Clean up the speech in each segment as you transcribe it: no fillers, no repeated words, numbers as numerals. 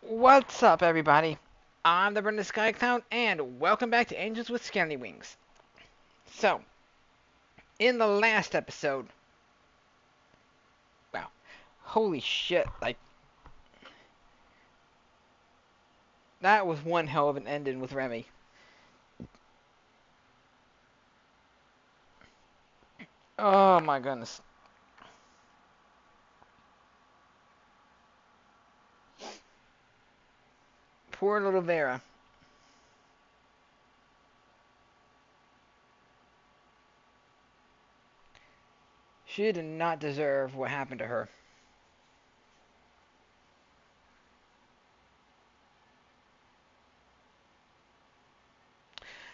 What's up, everybody? I'm the BurningSkyCloud, and welcome back to Angels with Scaly Wings. So, in the last episode, wow, holy shit, that was one hell of an ending with Remy. Oh my goodness. Poor little Vera. She did not deserve what happened to her.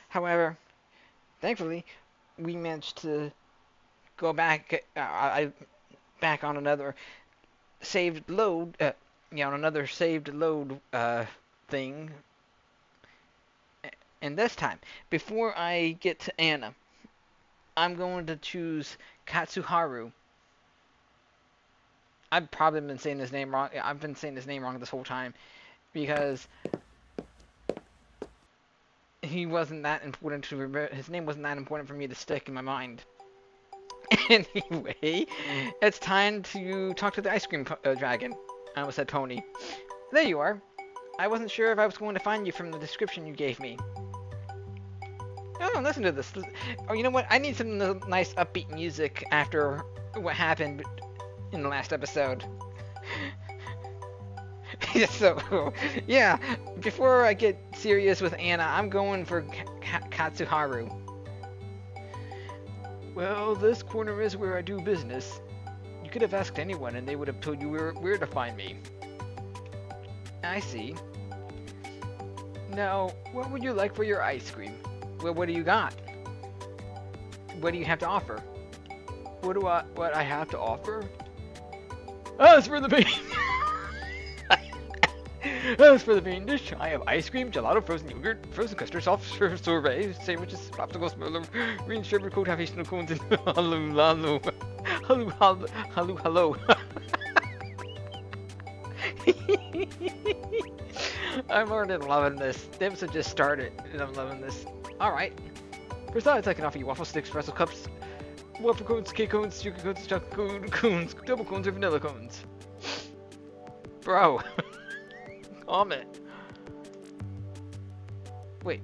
However, thankfully, we managed to go back on another saved load, on another saved load thing. And this time, before I get to Anna, I'm going to choose Katsuharu. I've probably been saying his name wrong. I've been saying his name wrong this whole time because he wasn't that important to remember. His name wasn't that important for me to stick in my mind. Anyway, it's time to talk to the ice cream dragon. I almost said pony. There you are. I wasn't sure if I was going to find you from the description you gave me. Oh, listen to this. Oh, you know what? I need some nice upbeat music after what happened in the last episode. So, yeah, before I get serious with Anna, I'm going for Katsuharu. Well, this corner is where I do business. You could have asked anyone and they would have told you where to find me. I see. Now, what would you like for your ice cream? Well, what do you got? What do you have to offer? What I have to offer? As for the main As for the main dish, I have ice cream, gelato, frozen yogurt, frozen custard, soft sorbet, sandwiches, popsicles, green sherbet, cold half hazelnut cones, and hello. I'm already loving this. The episode just started, and I'm loving this. Alright. Besides, I can offer you waffle sticks, pretzel cups, waffle cones, cake cones, sugar cones, chocolate cones, double cones, or vanilla cones. Bro. Comment. Wait,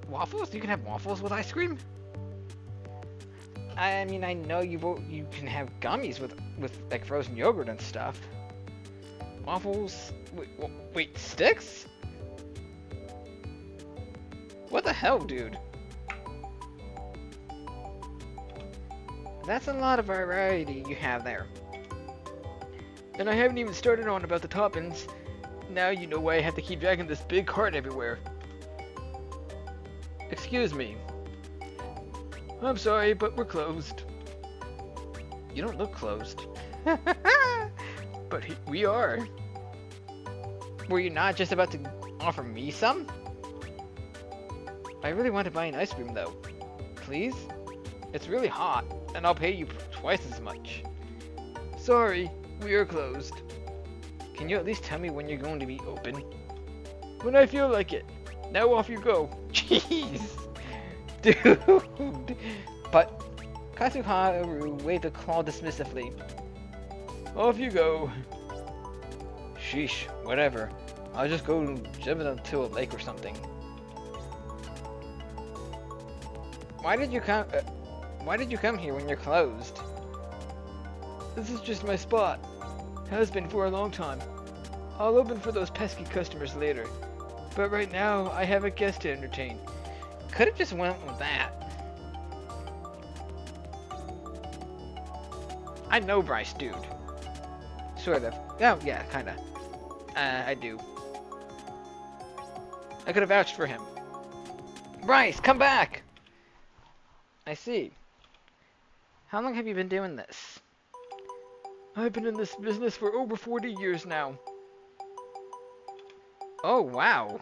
waffles? You can have waffles with ice cream? I mean, I know you can have gummies with like frozen yogurt and stuff. Waffles? Wait, sticks? What the hell, dude? That's a lot of variety you have there. And I haven't even started on about the toppings. Now you know why I have to keep dragging this big cart everywhere. Excuse me. I'm sorry, but we're closed. You don't look closed. But we are. Were you not just about to offer me some? I really want to buy an ice cream though. Please? It's really hot, and I'll pay you twice as much. Sorry, we are closed. Can you at least tell me when you're going to be open? When I feel like it. Now off you go. Jeez. Dude. But Katsuharu waved a claw dismissively. Off you go. Sheesh, whatever. I'll just go jump into a lake or something. Why did you come here when you're closed? This is just my spot. Has been for a long time. I'll open for those pesky customers later. But right now, I have a guest to entertain. Could have just went with that. I know Bryce, dude. Sort of. Oh, yeah, kinda. I do. I could have vouched for him. Bryce, come back! I see. How long have you been doing this? I've been in this business for over 40 years now. Oh, wow.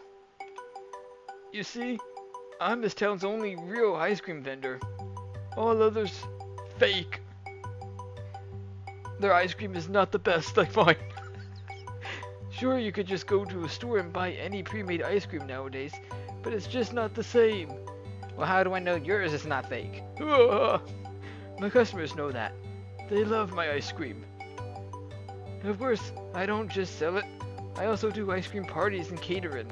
You see, I'm this town's only real ice cream vendor. All others, fake. Their ice cream is not the best like mine. Sure, you could just go to a store and buy any pre-made ice cream nowadays, but it's just not the same. Well, how do I know yours is not fake? My customers know that. They love my ice cream. Of course, I don't just sell it. I also do ice cream parties and catering.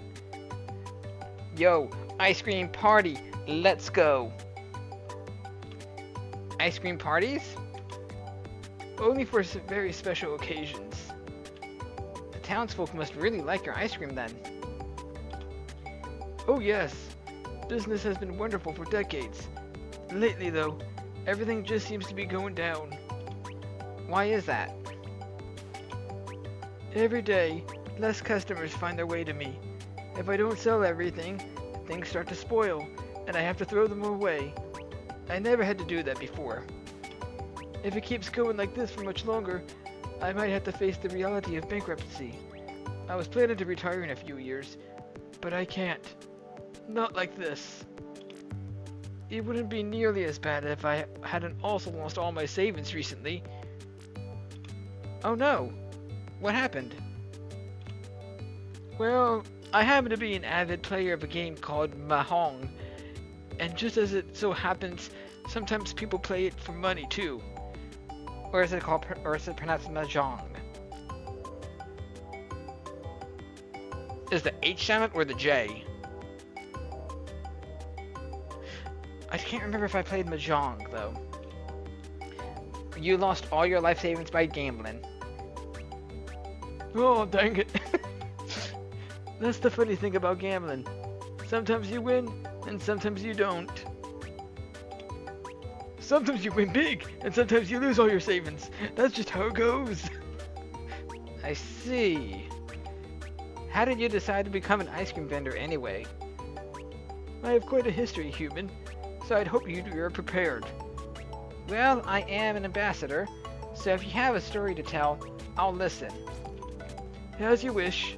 Yo, ice cream party, let's go. Ice cream parties? Only for very special occasions. The townsfolk must really like your ice cream then. Oh yes, business has been wonderful for decades. Lately though, everything just seems to be going down. Why is that? Every day, less customers find their way to me. If I don't sell everything, things start to spoil, and I have to throw them away. I never had to do that before. If it keeps going like this for much longer, I might have to face the reality of bankruptcy. I was planning to retire in a few years, but I can't. Not like this. It wouldn't be nearly as bad if I hadn't also lost all my savings recently. Oh no! What happened? Well, I happen to be an avid player of a game called Mahjong, and just as it so happens, sometimes people play it for money too. Or is it called, or is it pronounced Mahjong? Is the H silent or the J? I can't remember if I played Mahjong though. You lost all your life savings by gambling. Oh, dang it. That's the funny thing about gambling. Sometimes you win, and sometimes you don't. Sometimes you win big, and sometimes you lose all your savings. That's just how it goes. I see. How did you decide to become an ice cream vendor anyway? I have quite a history, human, so I'd hope you're prepared. Well, I am an ambassador, so if you have a story to tell, I'll listen. As you wish.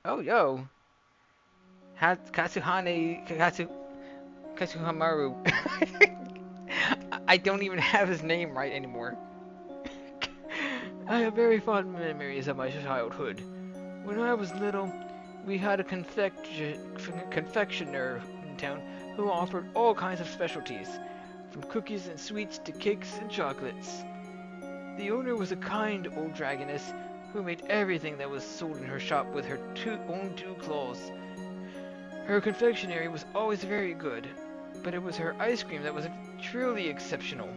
Oh, yo. Katsuharu. I don't even have his name right anymore. I have very fond memories of my childhood. When I was little, we had a confectioner in town who offered all kinds of specialties, from cookies and sweets to cakes and chocolates. The owner was a kind old dragoness who made everything that was sold in her shop with her own two claws. Her confectionery was always very good, but it was her ice cream that was truly exceptional.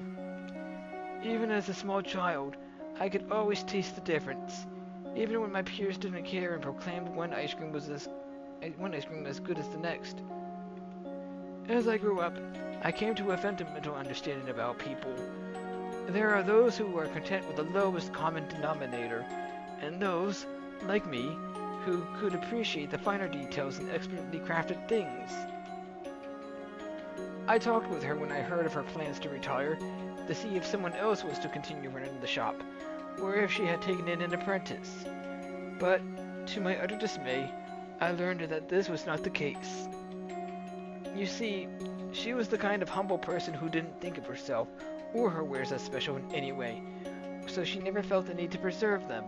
Even as a small child, I could always taste the difference, even when my peers didn't care and proclaimed one ice cream was as good as the next. As I grew up, I came to a fundamental understanding about people. There are those who are content with the lowest common denominator, and those, like me, who could appreciate the finer details in expertly crafted things. I talked with her when I heard of her plans to retire, to see if someone else was to continue running the shop, or if she had taken in an apprentice. But, to my utter dismay, I learned that this was not the case. You see, she was the kind of humble person who didn't think of herself or her wares as special in any way, so she never felt the need to preserve them.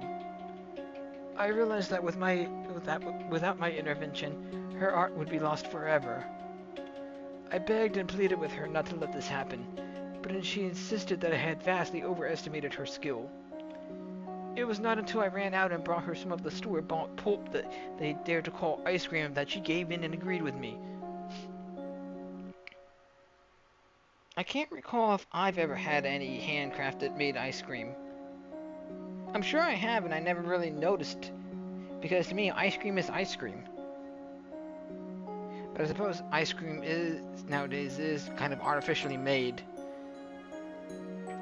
I realized that without my intervention, her art would be lost forever. I begged and pleaded with her not to let this happen, but she insisted that I had vastly overestimated her skill. It was not until I ran out and brought her some of the store-bought pulp that they dared to call ice cream that she gave in and agreed with me. I can't recall if I've ever had any handcrafted made ice cream. I'm sure I have, and I never really noticed, because to me, ice cream is ice cream. But I suppose ice cream nowadays is kind of artificially made.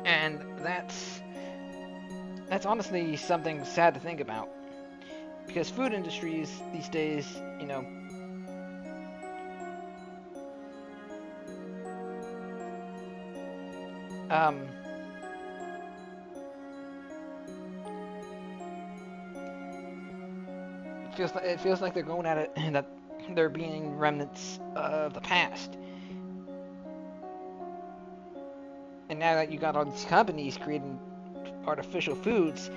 And that's honestly something sad to think about. Because food industries these days, you know, it feels like they're going at it and that they're being remnants of the past. And now that you got all these companies creating artificial foods,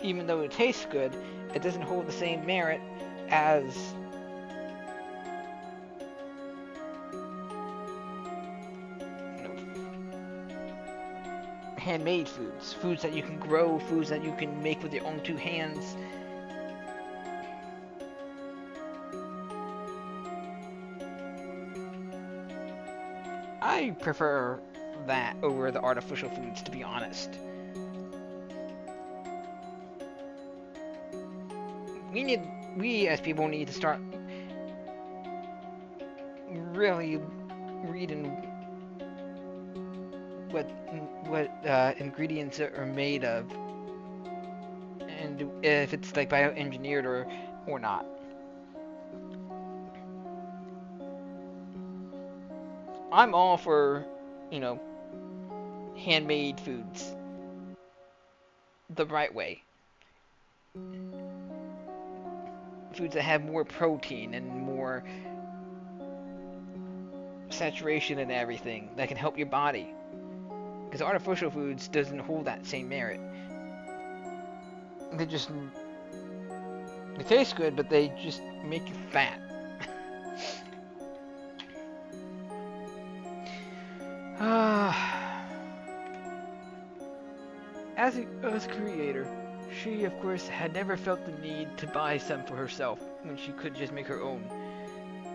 even though it tastes good, it doesn't hold the same merit as handmade foods. Foods that you can grow, foods that you can make with your own two hands. I prefer that over the artificial foods, to be honest. We as people need to start really reading what ingredients are made of, and if it's like bioengineered or not. I'm all for, handmade foods the right way. Foods that have more protein and more saturation and everything that can help your body. Because artificial foods doesn't hold that same merit. They taste good, but they just make you fat. As a creator, she of course had never felt the need to buy some for herself when she could just make her own.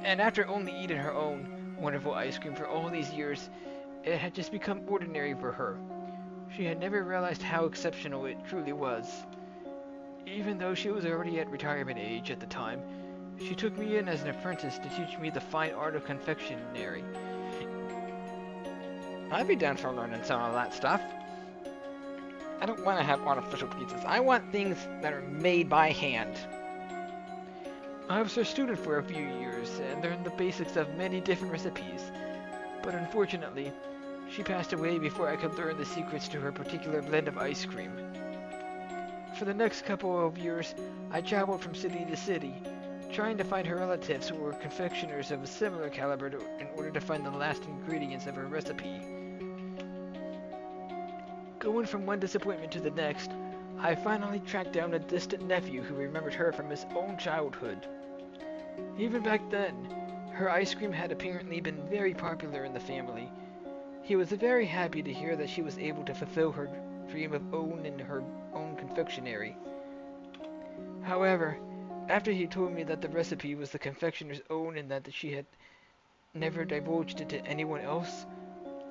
And after only eating her own wonderful ice cream for all these years, it had just become ordinary for her. She had never realized how exceptional it truly was. Even though she was already at retirement age at the time, she took me in as an apprentice to teach me the fine art of confectionery. I'd be down for learning some of that stuff. I don't want to have artificial pizzas. I want things that are made by hand. I was her student for a few years and learned the basics of many different recipes, but unfortunately, she passed away before I could learn the secrets to her particular blend of ice cream. For the next couple of years, I traveled from city to city, trying to find her relatives who were confectioners of a similar caliber in order to find the last ingredients of her recipe. Going from one disappointment to the next, I finally tracked down a distant nephew who remembered her from his own childhood. Even back then, her ice cream had apparently been very popular in the family. He was very happy to hear that she was able to fulfill her dream of owning her own confectionery. However, after he told me that the recipe was the confectioner's own and that she had never divulged it to anyone else,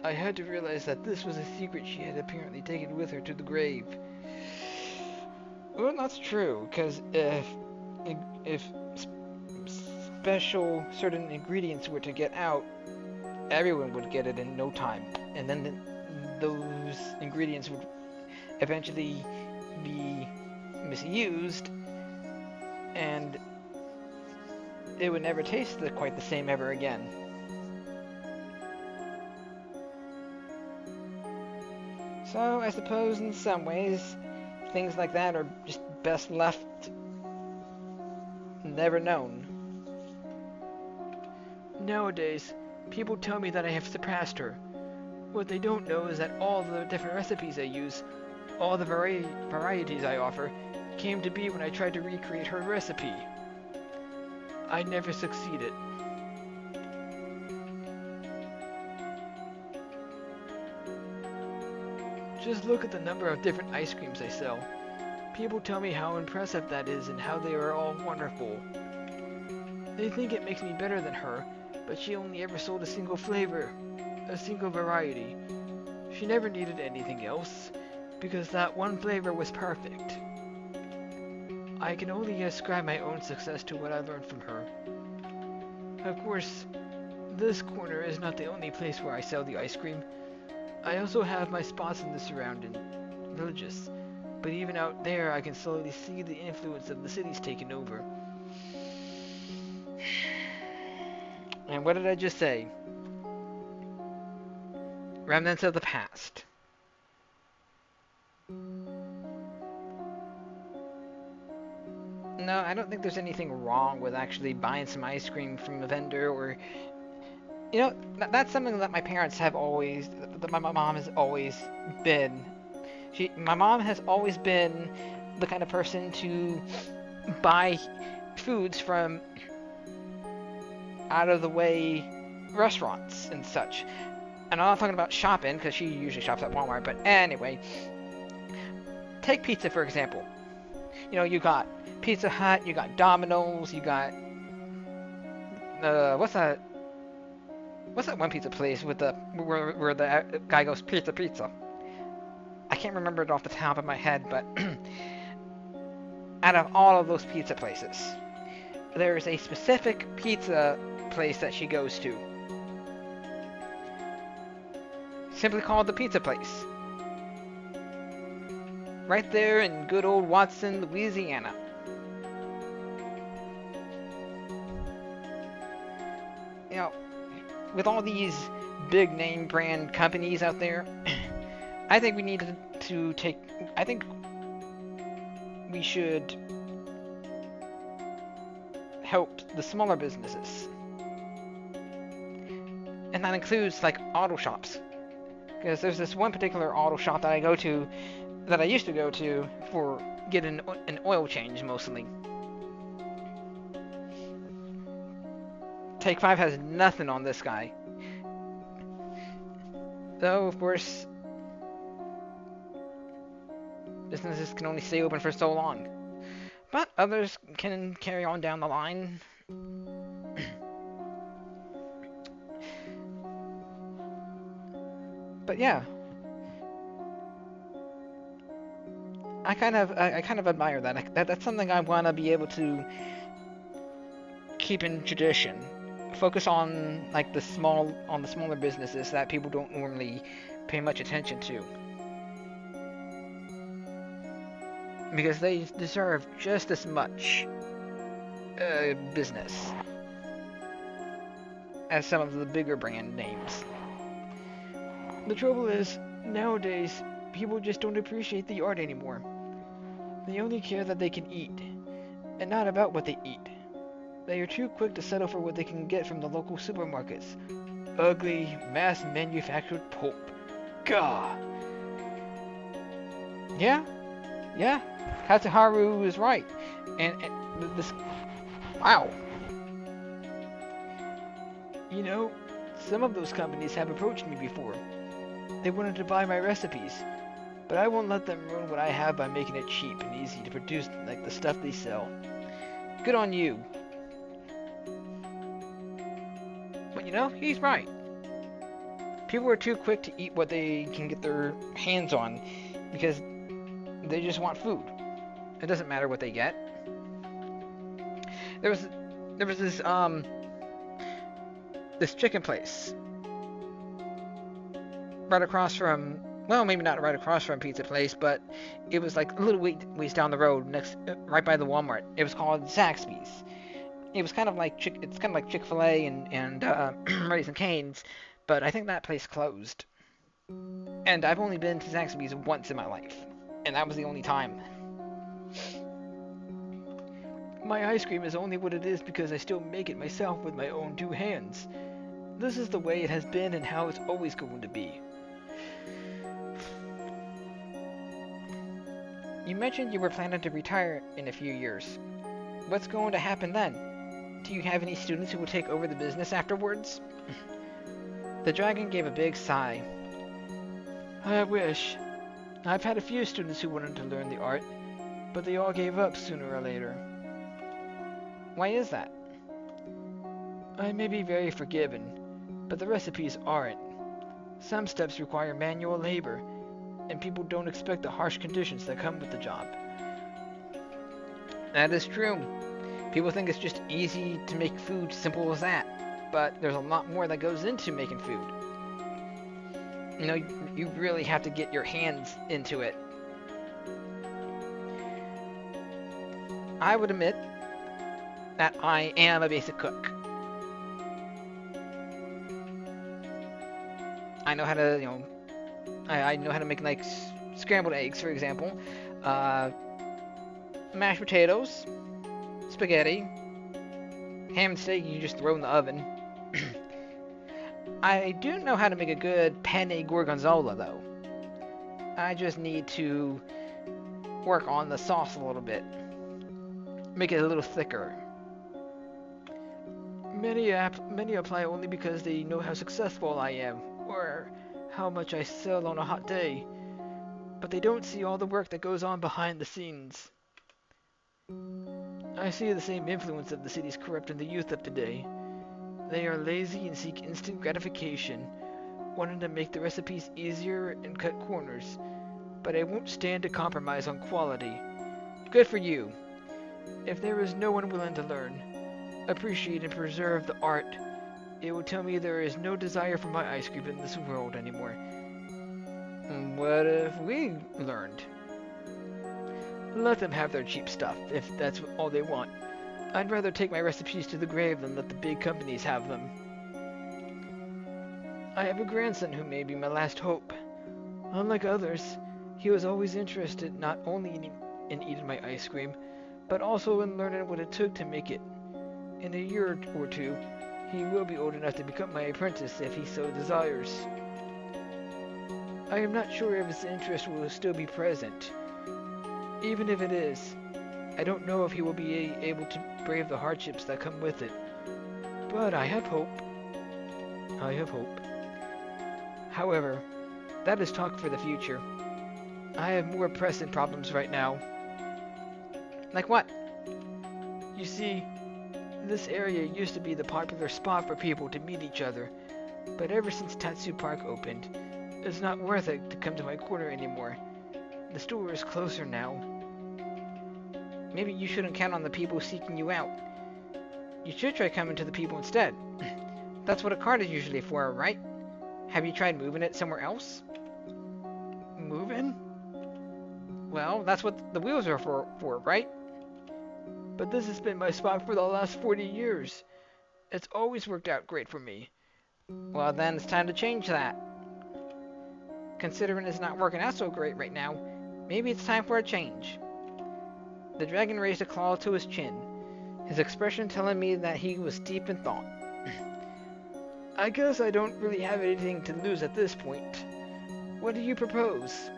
I had to realize that this was a secret she had apparently taken with her to the grave. Well, that's true, because if special certain ingredients were to get out, everyone would get it in no time, and then those ingredients would eventually be misused, and it would never taste quite the same ever again. So I suppose in some ways, things like that are just best left never known. Nowadays, people tell me that I have surpassed her. What they don't know is that all the different recipes I use, all the varieties I offer, came to be when I tried to recreate her recipe. I never succeeded. Just look at the number of different ice creams I sell. People tell me how impressive that is and how they are all wonderful. They think it makes me better than her, but she only ever sold a single flavor, a single variety. She never needed anything else, because that one flavor was perfect. I can only ascribe my own success to what I learned from her. Of course, this corner is not the only place where I sell the ice cream. I also have my spots in the surrounding villages, but even out there I can slowly see the influence of the cities taking over. And what did I just say? Remnants of the past. No, I don't think there's anything wrong with actually buying some ice cream from a vendor, or that's something that my parents have always, that my mom has always been. My mom has always been the kind of person to buy foods from out of the way restaurants and such. And I'm not talking about shopping, because she usually shops at Walmart, but anyway. Take pizza, for example. You know, you got Pizza Hut, you got Domino's, you got... what's that one pizza place with the... where the guy goes, pizza, pizza. I can't remember it off the top of my head, but... out of all of those pizza places, there's a specific pizza place that she goes to. Simply called the Pizza Place. Right there in good old Watson, Louisiana. You know, with all these big name brand companies out there, I think we need to take... I think we should help the smaller businesses. And that includes, like, auto shops. Because there's this one particular auto shop that I used to go to for getting an oil change, mostly. Take 5 has nothing on this guy. Though, of course, businesses can only stay open for so long. But others can carry on down the line. But yeah, I kind of admire that. That's something I want to be able to keep in tradition. Focus on like the smaller businesses that people don't normally pay much attention to, because they deserve just as much business as some of the bigger brand names. The trouble is, nowadays, people just don't appreciate the art anymore. They only care that they can eat, and not about what they eat. They are too quick to settle for what they can get from the local supermarkets. Ugly, mass-manufactured pulp. Gah! Yeah, Katsuharu is right. And this... Wow. You know, some of those companies have approached me before. They wanted to buy my recipes, but I won't let them ruin what I have by making it cheap and easy to produce like the stuff they sell. Good on you. But you know, he's right. People are too quick to eat what they can get their hands on because they just want food. It doesn't matter what they get. There was this chicken place right across from, well, maybe not right across from Pizza Place, but it was like a little ways down the road, right by the Walmart. It was called Zaxby's. It was kind of like Chick-fil-A and Raising Cane's, but I think that place closed. And I've only been to Zaxby's once in my life, and that was the only time. My ice cream is only what it is because I still make it myself with my own 2 hands. This is the way it has been and how it's always going to be. You mentioned you were planning to retire in a few years. What's going to happen then? Do you have any students who will take over the business afterwards? The dragon gave a big sigh. I wish. I've had a few students who wanted to learn the art, but they all gave up sooner or later. Why is that? I may be very forgiving, but the recipes aren't. Some steps require manual labor, and people don't expect the harsh conditions that come with the job. That is true. People think it's just easy to make food, simple as that. But there's a lot more that goes into making food. You know, you really have to get your hands into it. I would admit that I am a basic cook. I know how to, you know, I know how to make, like, scrambled eggs, for example. Mashed potatoes. Spaghetti. Ham and steak you just throw in the oven. I do know how to make a good penne gorgonzola, though. I just need to work on the sauce a little bit. Make it a little thicker. Many apply only because they know how successful I am, or how much I sell on a hot day. But they don't see all the work that goes on behind the scenes. I see the same influence of the city's corrupting the youth of today. They are lazy and seek instant gratification, wanting to make the recipes easier and cut corners. But I won't stand to compromise on quality. Good for you. If there is no one willing to learn, appreciate and preserve the art, it will tell me there is no desire for my ice cream in this world anymore. What if we learned? Let them have their cheap stuff, if that's all they want. I'd rather take my recipes to the grave than let the big companies have them. I have a grandson who may be my last hope. Unlike others, he was always interested not only in eating my ice cream, but also in learning what it took to make it. In a year or two, he will be old enough to become my apprentice if he so desires. I am not sure if his interest will still be present. Even if it is, I don't know if he will be able to brave the hardships that come with it. But I have hope. I have hope. However, that is talk for the future. I have more pressing problems right now. Like what? You see, this area used to be the popular spot for people to meet each other, but ever since Tatsu Park opened, it's not worth it to come to my corner anymore. The store is closer now. Maybe you shouldn't count on the people seeking you out. You should try coming to the people instead. That's what a cart is usually for, right? Have you tried moving it somewhere else? Moving? Well, that's what the wheels are for, right? But this has been my spot for the last 40 years. It's always worked out great for me. Well, then it's time to change that. Considering it's not working out so great right now, maybe it's time for a change. The dragon raised a claw to his chin, his expression telling me that he was deep in thought. I guess I don't really have anything to lose at this point. What do you propose?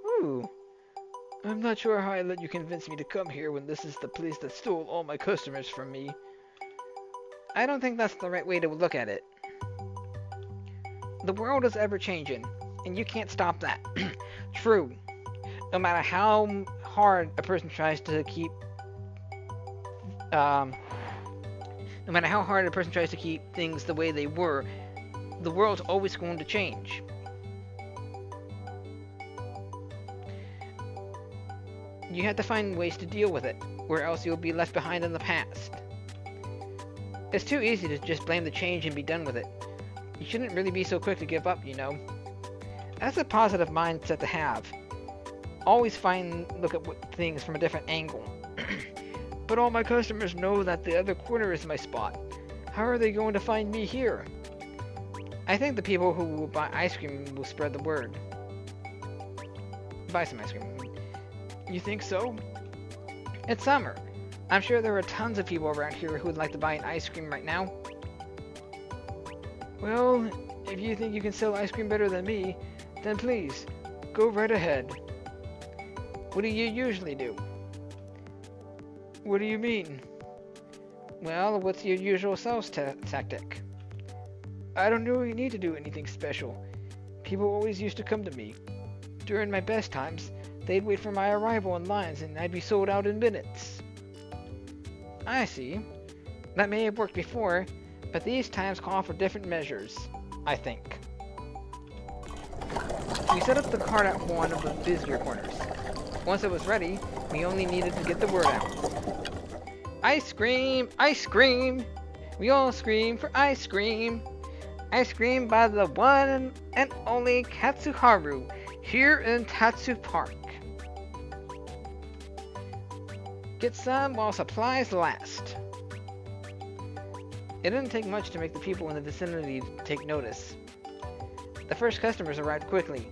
Ooh. I'm not sure how I let you convince me to come here when this is the place that stole all my customers from me. I don't think that's the right way to look at it. The world is ever changing, and you can't stop that. True. No matter how hard a person tries to keep things the way they were, the world's always going to change. You have to find ways to deal with it, or else you'll be left behind in the past. It's too easy to just blame the change and be done with it. You shouldn't really be so quick to give up, you know. That's a positive mindset to have. Always look at things from a different angle. But all my customers know that the other corner is my spot. How are they going to find me here? I think the people who will buy ice cream will spread the word. Buy some ice cream. You think so? It's summer. I'm sure there are tons of people around here who would like to buy an ice cream right now. Well, if you think you can sell ice cream better than me, then please, go right ahead. What do you usually do? What do you mean? Well, what's your usual sales tactic? I don't really need to do anything special. People always used to come to me. During my best times, they'd wait for my arrival in lines and I'd be sold out in minutes. I see. That may have worked before, but these times call for different measures, I think. We set up the cart at one of the busier corners. Once it was ready, we only needed to get the word out. Ice cream! Ice cream! We all scream for ice cream! Ice cream by the one and only Katsuharu, here in Tatsu Park. Get some while supplies last. It didn't take much to make the people in the vicinity take notice. The first customers arrived quickly.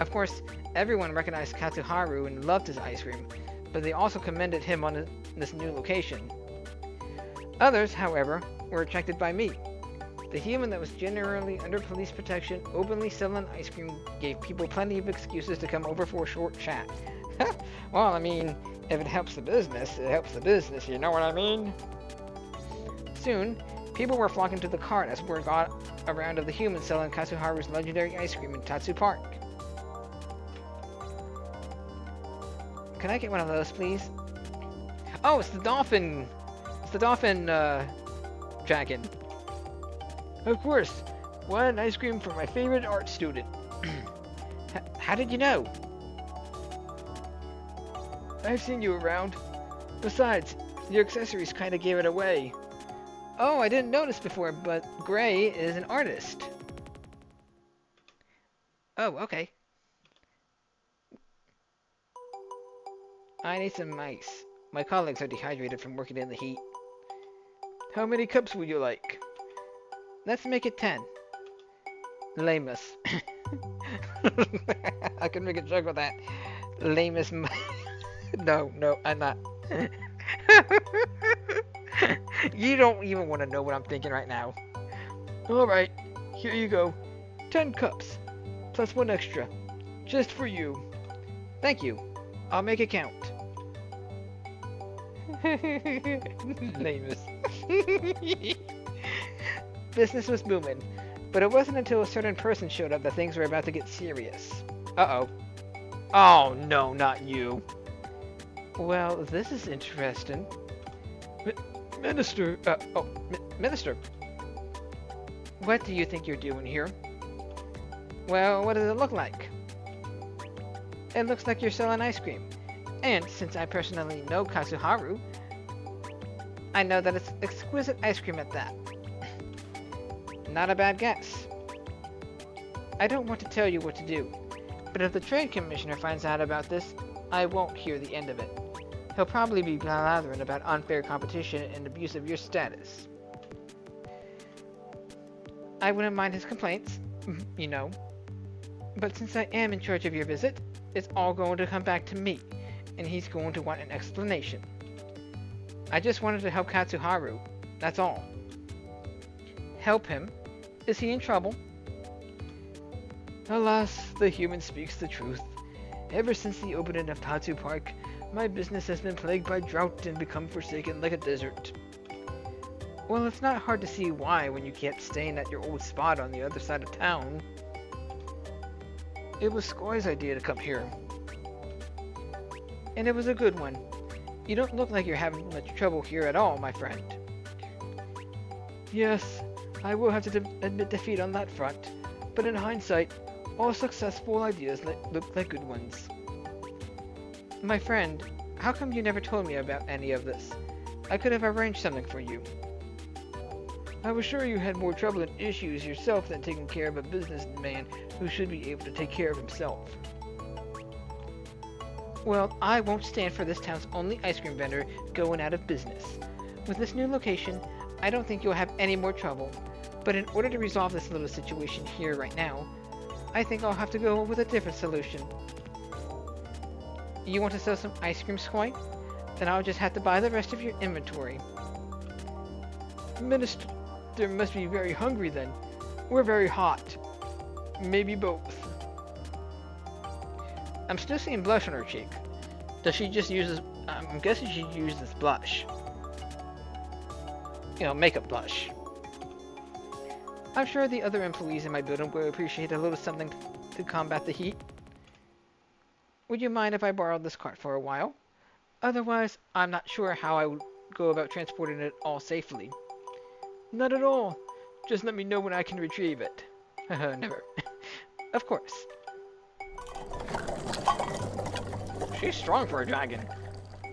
Of course, everyone recognized Katsuharu and loved his ice cream, but they also commended him on this new location. Others, however, were attracted by me. The human that was generally under police protection, openly selling ice cream, gave people plenty of excuses to come over for a short chat. Well, I mean, if it helps the business, it helps the business, you know what I mean? Soon, people were flocking to the cart as word got around of the human selling Katsuharu's legendary ice cream in Tatsu Park. Can I get one of those, please? Oh, it's the dolphin! It's the dolphin, dragon. Of course. One ice cream for my favorite art student. How did you know? I've seen you around. Besides, your accessories kinda gave it away. Oh, I didn't notice before, but Gray is an artist. Oh, okay. I need some ice. My colleagues are dehydrated from working in the heat. How many cups would you like? Let's make it 10. Lamus. I can make a joke with that. Lamus. No, I'm not. You don't even want to know what I'm thinking right now. Alright, here you go. 10 cups. Plus 1 extra. Just for you. Thank you. I'll make it count. Lamus. Business was booming, but it wasn't until a certain person showed up that things were about to get serious. Uh-oh. Oh, no, not you. Well, this is interesting. Minister. Minister. What do you think you're doing here? Well, what does it look like? It looks like you're selling ice cream. And since I personally know Katsuharu, I know that it's exquisite ice cream at that. Not a bad guess. I don't want to tell you what to do, but if the trade commissioner finds out about this, I won't hear the end of it. He'll probably be blathering about unfair competition and abuse of your status. I wouldn't mind his complaints, you know. But since I am in charge of your visit, it's all going to come back to me, and he's going to want an explanation. I just wanted to help Katsuharu, that's all. Help him? Is he in trouble? Alas, the human speaks the truth. Ever since the opening of Tatsu Park, my business has been plagued by drought and become forsaken like a desert. Well, it's not hard to see why when you kept staying at your old spot on the other side of town. It was Scoy's idea to come here. And it was a good one. You don't look like you're having much trouble here at all, my friend. Yes, I will have to admit defeat on that front, but in hindsight, all successful ideas look like good ones. My friend, how come you never told me about any of this? I could have arranged something for you. I was sure you had more trouble and issues yourself than taking care of a businessman who should be able to take care of himself. Well, I won't stand for this town's only ice cream vendor going out of business. With this new location, I don't think you'll have any more trouble. But in order to resolve this little situation here right now, I think I'll have to go with a different solution. You want to sell some ice cream, Scoy? Then I'll just have to buy the rest of your inventory. Minister must be very hungry then. We're very hot. Maybe both. I'm still seeing blush on her cheek. Does she just use this? I'm guessing she used this blush. You know, makeup blush. I'm sure the other employees in my building will appreciate a little something to combat the heat. Would you mind if I borrowed this cart for a while? Otherwise, I'm not sure how I would go about transporting it all safely. Not at all. Just let me know when I can retrieve it. Never. Of course. She's strong for a dragon.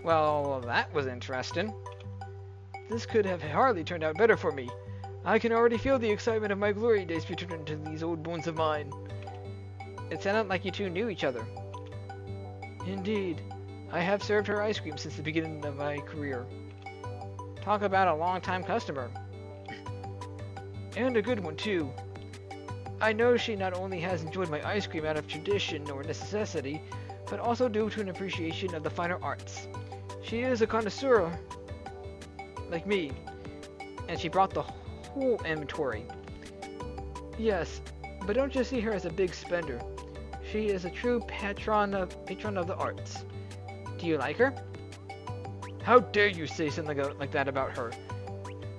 Well, that was interesting. This could have hardly turned out better for me. I can already feel the excitement of my glory days returning to these old bones of mine. It sounded like you two knew each other. Indeed. I have served her ice cream since the beginning of my career. Talk about a long-time customer. And a good one, too. I know she not only has enjoyed my ice cream out of tradition or necessity, but also due to an appreciation of the finer arts. She is a connoisseur, like me. And she brought the whole inventory. Yes, but don't just see her as a big spender. She is a true patron of the arts. Do you like her? How dare you say something like that about her?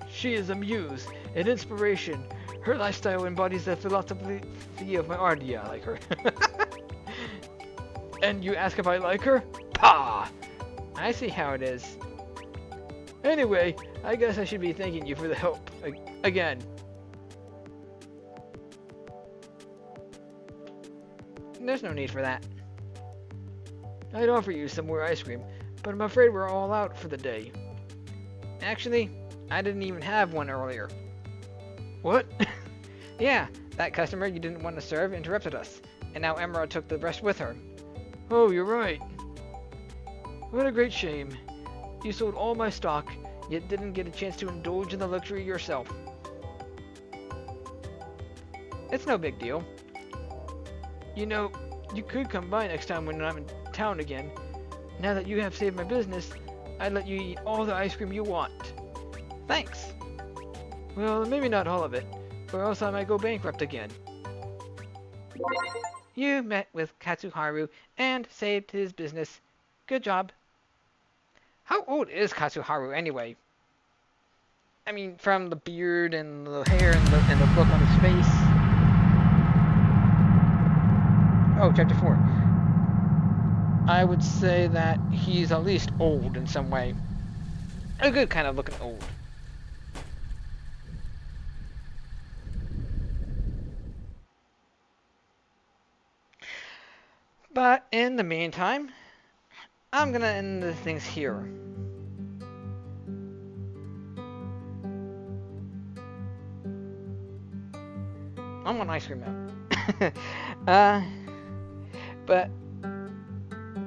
She is a muse, an inspiration. Her lifestyle embodies the philosophy of my art. Yeah, I like her. And you ask if I like her? Pah! I see how it is. Anyway, I guess I should be thanking you for the help again. There's no need for that. I'd offer you some more ice cream, but I'm afraid we're all out for the day. Actually, I didn't even have one earlier. What? Yeah, that customer you didn't want to serve interrupted us, and now Emerald took the rest with her. Oh, you're right. What a great shame. You sold all my stock, yet didn't get a chance to indulge in the luxury yourself. It's no big deal. You know, you could come by next time when I'm in town again. Now that you have saved my business, I'd let you eat all the ice cream you want. Thanks. Well, maybe not all of it, or else I might go bankrupt again. You met with Katsuharu and saved his business. Good job. How old is Katsuharu anyway? I mean, from the beard and the hair and the look on his face. Oh, chapter 4. I would say that he's at least old in some way. A good kind of looking old. But in the meantime, I'm gonna end the things here. I want ice cream now. But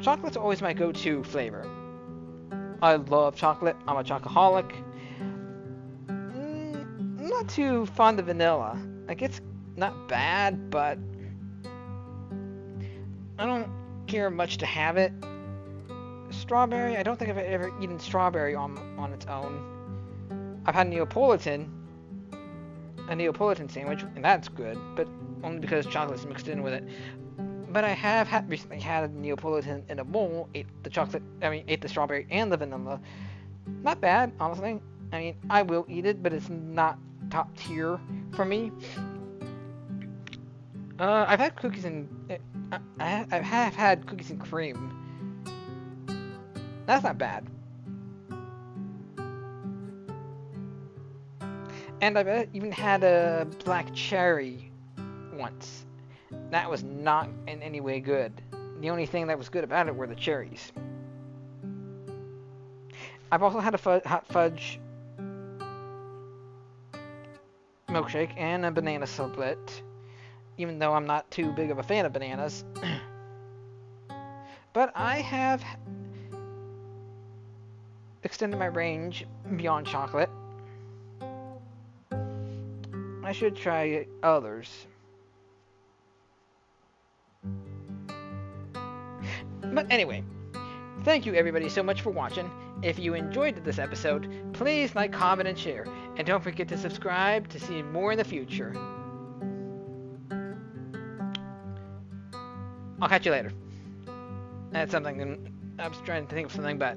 chocolate's always my go-to flavor. I love chocolate. I'm a chocoholic. Not too fond of vanilla. Like, it's not bad, but I don't care much to have it. Strawberry, I don't think I've ever eaten strawberry on its own. I've had a Neapolitan sandwich, and that's good, but only because chocolate's mixed in with it. But I have recently had a Neapolitan in a bowl, ate the strawberry and the vanilla. Not bad, honestly. I mean, I will eat it, but it's not top tier for me. I've had cookies and I have had cookies and cream. That's not bad. And I've even had a black cherry once. That was not in any way good. The only thing that was good about it were the cherries. I've also had a hot fudge milkshake and a banana split, even though I'm not too big of a fan of bananas. But I have extended my range beyond chocolate. I should try others. But anyway, thank you everybody so much for watching. If you enjoyed this episode, please like, comment, and share. And don't forget to subscribe to see more in the future. I'll catch you later. That's something, I was trying to think of something, but